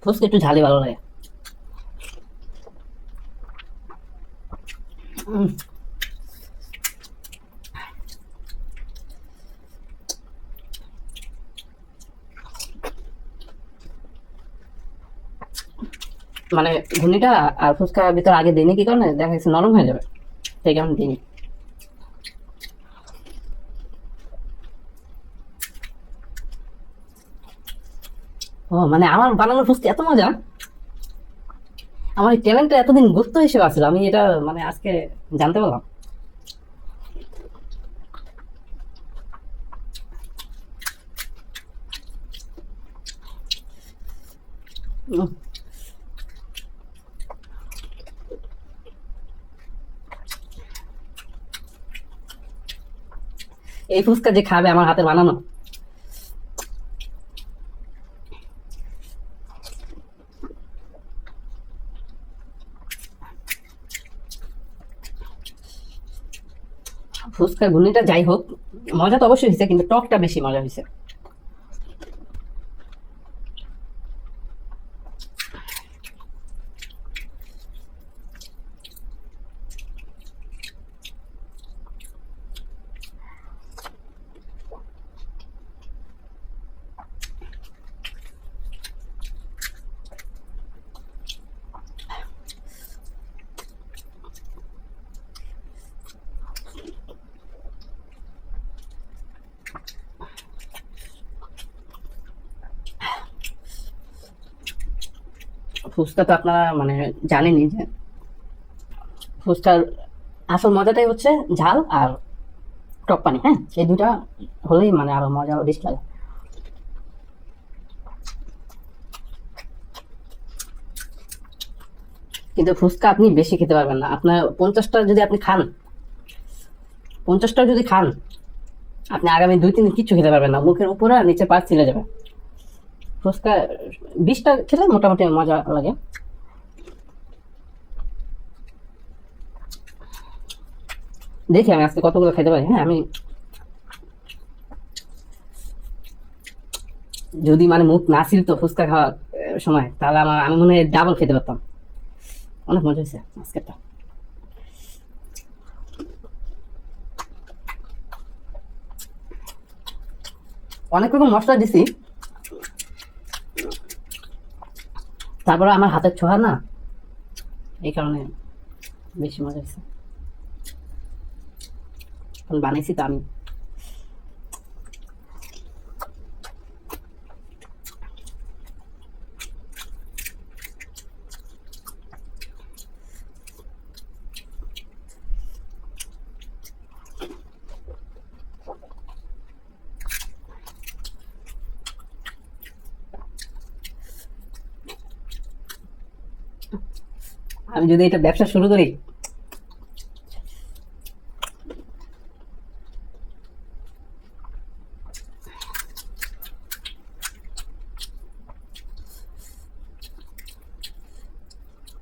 ফুচকা একটু ঝালই ভালো লাগে। উম, মানে ঘুগনিটা আর ফুচকার ভিতর আগে দিইনি, কি কারণে দেখা যাচ্ছে নরম হয়ে যাবে, সেই কারণে দিইনি। ও মানে আমার বানানোর ফুচকা এত মজা, আমার এই ট্যালেন্টটা এতদিন গুপ্ত হিসেবে আছিল, আমি এটা মানে আজকে জানতে পারলাম। উম, এই ফুচকা যে খাবে আমার হাতে বানানো, ফুচকার ঘুগনিটা যাই হোক, মজা তো অবশ্যই হয়েছে, কিন্তু টকটা বেশি মজা হয়েছে। ফুচকা তো আপনারা মানে জানেনই যে ফুচকার আসল মজাটাই হচ্ছে ঝাল আর টক পানি, হ্যাঁ এই দুটা হলেই মানে আরো মজা বেশি লাগে। কিন্তু ফুচকা আপনি বেশি খেতে পারবেন না, আপনার 50টা যদি আপনি খান, 50টা যদি খান, আপনি আগামী 2-3 দিন কিচ্ছু খেতে পারবেন না, মুখের উপরে আর নিচে পাশ ছিলে যাবে। ফুচকা 20টা খেলে মোটামুটি মজা লাগে। দেখি আমি আজকে কতগুলো খেতে পারি। হ্যাঁ আমি যদি মানে মুখ না ছিল তো ফুচকা খাওয়ার সময়, তাহলে আমি মনে হয় ডাবল খেতে পারতাম। অনেক মজা হয়েছে আজকেরটা। অনেক রকম মশলা দিছি, তারপরে আমার হাতের ছোঁয়া না, এই কারণে বেশি মজা হয়েছে। এখন বানাইছি তো আমি। আমি যদি এটা ব্যবসা শুরু করি,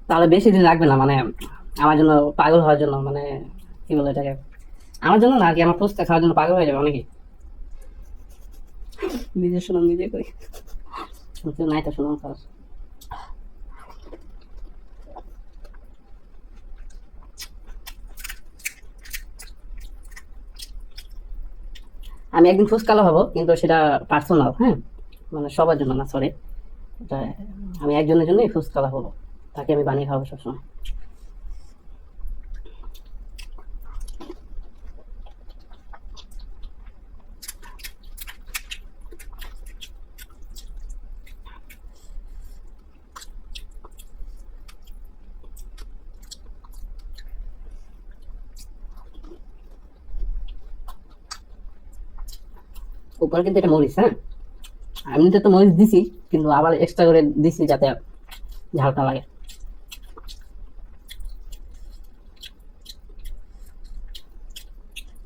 তাহলে বেশি দিন লাগবে না, মানে আমার জন্য পাগল হওয়ার জন্য, মানে কি বলে এটাকে, আমার জন্য না আর কি, আমার ফুচকা খাওয়ার জন্য পাগল হয়ে যাবে অনেকে। নিজে শুনুন নিজে করি, নাই তো শুনুন খরচ। আমি একদিন ফুচকালো হবো, কিন্তু সেটা পার্সোনাল, হ্যাঁ মানে সবার জন্য না, সরি, এটা আমি একজনের জন্যই ফুচকালো হবো, তাকে আমি বানিয়ে খাওয়াবো সবসময়। উপরে কিন্তু এটা মরিচ, হ্যাঁ এমনিতে তো মরিচ দিছি, কিন্তু আবার এক্সট্রা করে দিছি যাতে ঝালটা লাগে।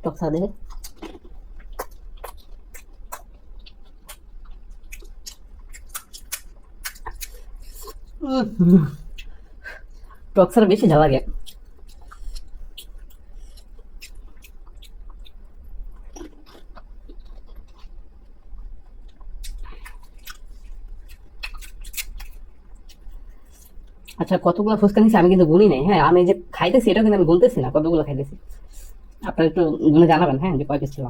টকসা দেখে টকসার বেশি ঝাল লাগে। আচ্ছা, কতগুলো ফুচকা নিছি আমি কিন্তু গুনি নাই। হ্যাঁ, আমি যে খাইতেছি এটা কিন্তু আমি গুনতেছি না কতগুলো খাইতেছি। আপনারা একটু গুনে জানাবেন, হ্যাঁ, যে কয় পিস ছিল।